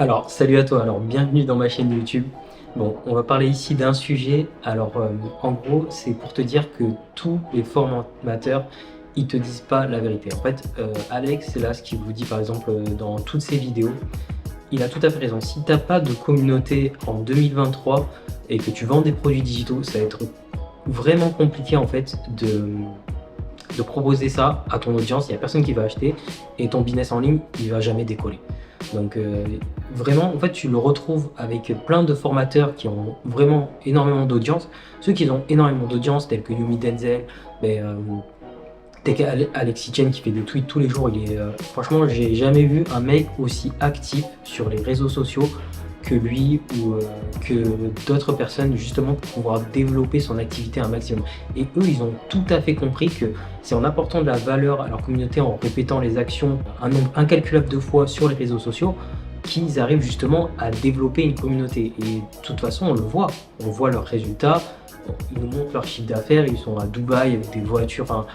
Alors, salut à toi, alors bienvenue dans ma chaîne YouTube. Bon, on va parler ici d'un sujet. Alors, en gros, c'est pour te dire que tous les formateurs, ils te disent pas la vérité. En fait, Alex, c'est là ce qu'il vous dit par exemple dans toutes ses vidéos. Il a tout à fait raison. Si tu n'as pas de communauté en 2023 et que tu vends des produits digitaux, ça va être vraiment compliqué en fait de proposer ça à ton audience. Il n'y a personne qui va acheter et ton business en ligne, il va jamais décoller. Donc vraiment, en fait, tu le retrouves avec plein de formateurs qui ont vraiment énormément d'audience. Ceux qui ont énormément d'audience, tels que Yumi Denzel, mais, tel qu'Alexis Chen qui fait des tweets tous les jours. Franchement, j'ai jamais vu un mec aussi actif sur les réseaux sociaux que lui ou que d'autres personnes justement pour pouvoir développer son activité un maximum. Et eux, ils ont tout à fait compris que c'est en apportant de la valeur à leur communauté, en répétant les actions un nombre incalculable de fois sur les réseaux sociaux, qu'ils arrivent justement à développer une communauté. Et de toute façon, on voit leurs résultats. Ils nous montrent leur chiffre d'affaires, ils sont à Dubaï avec des voitures. Enfin,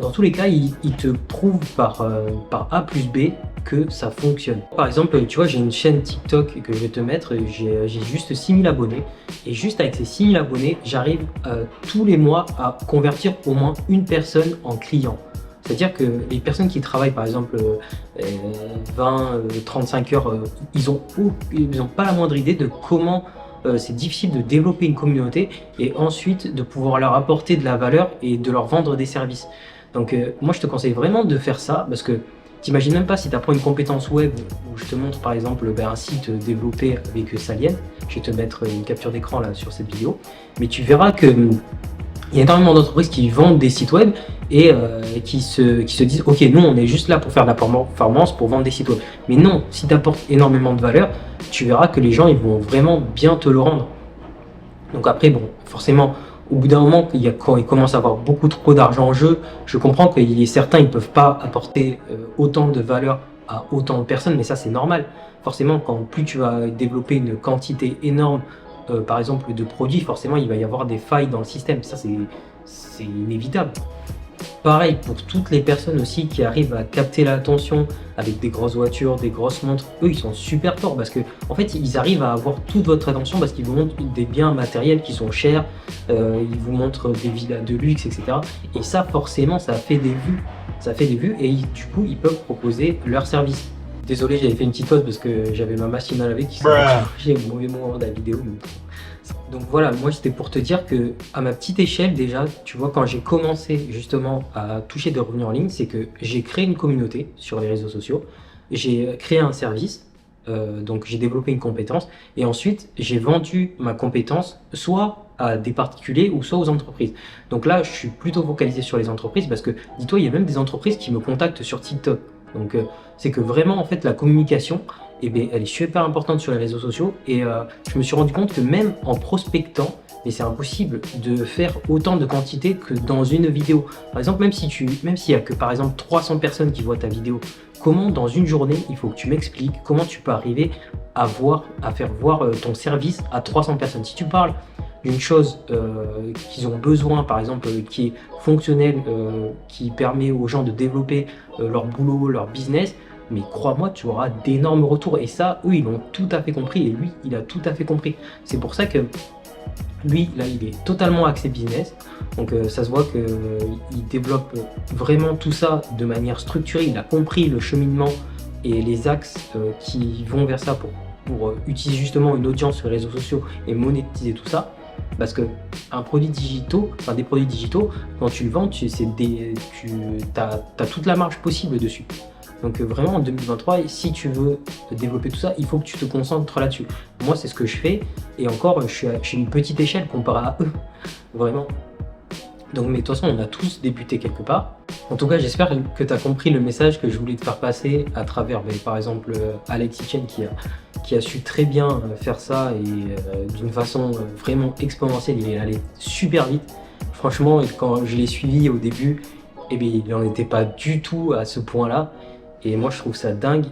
dans tous les cas, ils te prouvent par A plus B que ça fonctionne. Par exemple, tu vois, j'ai une chaîne TikTok que je vais te mettre, j'ai juste 6000 abonnés. Et juste avec ces 6000 abonnés, j'arrive tous les mois à convertir au moins une personne en client. C'est-à-dire que les personnes qui travaillent par exemple 35 heures, ils n'ont pas la moindre idée de comment c'est difficile de développer une communauté et ensuite de pouvoir leur apporter de la valeur et de leur vendre des services. Donc moi je te conseille vraiment de faire ça parce que t'imagines même pas si tu apprends une compétence web où je te montre par exemple un site développé avec Salien. Je vais te mettre une capture d'écran là sur cette vidéo, mais tu verras que il y a énormément d'entreprises qui vendent des sites web et qui se disent ok, nous on est juste là pour faire de la performance, pour vendre des sites web. Mais non, si tu apportes énormément de valeur, tu verras que les gens ils vont vraiment bien te le rendre. Donc après, bon, forcément, au bout d'un moment, quand il commence à avoir beaucoup trop d'argent en jeu, je comprends qu'il y ait certains, ils ne peuvent pas apporter autant de valeur à autant de personnes, mais ça c'est normal. Forcément, quand plus tu vas développer une quantité énorme, par exemple, de produits, forcément, il va y avoir des failles dans le système. Ça, c'est inévitable. Pareil pour toutes les personnes aussi qui arrivent à capter l'attention avec des grosses voitures, des grosses montres. Eux, ils sont super forts parce que en fait, ils arrivent à avoir toute votre attention parce qu'ils vous montrent des biens matériels qui sont chers, ils vous montrent des villas de luxe, etc. Et ça, forcément, ça fait des vues. Ça fait des vues et du coup, ils peuvent proposer leurs services. Désolé, j'avais fait une petite pause parce que j'avais ma machine à laver qui s'est accrochée au mauvais moment de la vidéo. Donc voilà, moi c'était pour te dire que à ma petite échelle déjà, tu vois, quand j'ai commencé justement à toucher des revenus en ligne, c'est que j'ai créé une communauté sur les réseaux sociaux, j'ai créé un service, donc j'ai développé une compétence et ensuite j'ai vendu ma compétence soit à des particuliers ou soit aux entreprises. Donc là, je suis plutôt focalisé sur les entreprises parce que dis-toi, il y a même des entreprises qui me contactent sur TikTok. Donc c'est que vraiment en fait la communication, eh bien, elle est super importante sur les réseaux sociaux et je me suis rendu compte que même en prospectant, mais c'est impossible de faire autant de quantité que dans une vidéo. Par exemple, même s'il y a que par exemple 300 personnes qui voient ta vidéo, comment dans une journée, il faut que tu m'expliques comment tu peux arriver à faire voir ton service à 300 personnes. Si tu parles d'une chose qu'ils ont besoin, par exemple, qui est fonctionnelle, qui permet aux gens de développer leur boulot, leur business, mais crois-moi, tu auras d'énormes retours. Et ça, eux, ils l'ont tout à fait compris. Et lui, il a tout à fait compris. C'est pour ça que lui, là, il est totalement axé business. Donc, ça se voit qu'il développe vraiment tout ça de manière structurée. Il a compris le cheminement et les axes qui vont vers ça pour utiliser justement une audience sur les réseaux sociaux et monétiser tout ça. Parce que des produits digitaux, quand tu le vends, tu as toute la marge possible dessus. Donc vraiment en 2023, si tu veux développer tout ça, il faut que tu te concentres là-dessus. Moi, c'est ce que je fais et encore, je suis à une petite échelle comparé à eux, vraiment. Donc, mais de toute façon, on a tous débuté quelque part. En tout cas, j'espère que tu as compris le message que je voulais te faire passer à travers, par exemple, Alexis Chen qui a su très bien faire ça et d'une façon vraiment exponentielle. Il est allé super vite. Franchement, quand je l'ai suivi au début, eh bien, il n'en était pas du tout à ce point-là. Et moi, je trouve ça dingue.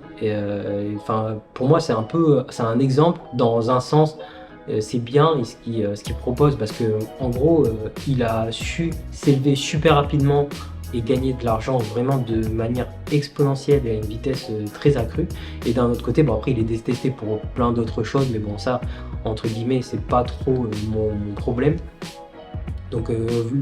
Pour moi, c'est un exemple dans un sens. C'est bien ce qu'il propose parce que en gros, il a su s'élever super rapidement et gagner de l'argent vraiment de manière exponentielle et à une vitesse très accrue. Et d'un autre côté, bon après il est détesté pour plein d'autres choses, mais bon ça, entre guillemets, c'est pas trop mon problème. Donc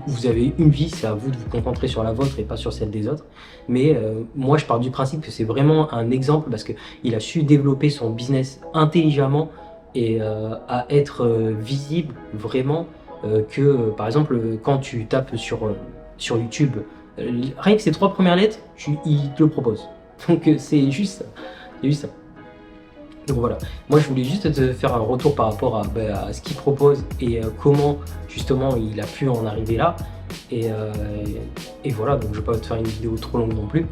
vous avez une vie, c'est à vous de vous concentrer sur la vôtre et pas sur celle des autres. Mais moi je pars du principe que c'est vraiment un exemple parce qu'il a su développer son business intelligemment et à être visible vraiment que par exemple quand tu tapes sur YouTube, rien que ces 3 premières lettres, il te le propose. Donc c'est juste ça. C'est juste ça. Donc voilà, moi je voulais juste te faire un retour par rapport à ce qu'il propose et comment justement il a pu en arriver là. Et, euh, et voilà, donc je ne vais pas te faire une vidéo trop longue non plus.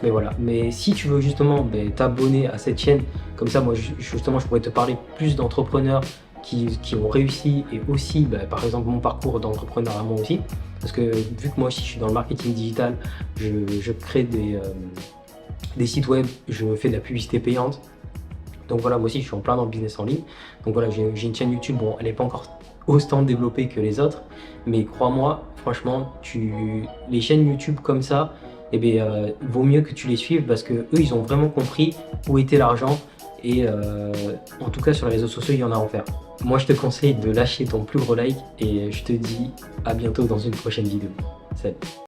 Mais voilà, mais si tu veux justement t'abonner à cette chaîne, comme ça moi justement je pourrais te parler plus d'entrepreneurs qui ont réussi et aussi par exemple mon parcours d'entrepreneur à moi aussi. Parce que vu que moi aussi je suis dans le marketing digital, je crée des sites web, je fais de la publicité payante. Donc voilà, moi aussi je suis en plein dans le business en ligne. Donc voilà, j'ai une chaîne YouTube, bon elle n'est pas encore autant développée que les autres, mais crois-moi, franchement, les chaînes YouTube comme ça, eh bien, vaut mieux que tu les suives parce que eux ils ont vraiment compris où était l'argent et en tout cas sur les réseaux sociaux il y en a à en faire. Moi je te conseille de lâcher ton plus gros like et je te dis à bientôt dans une prochaine vidéo. Salut.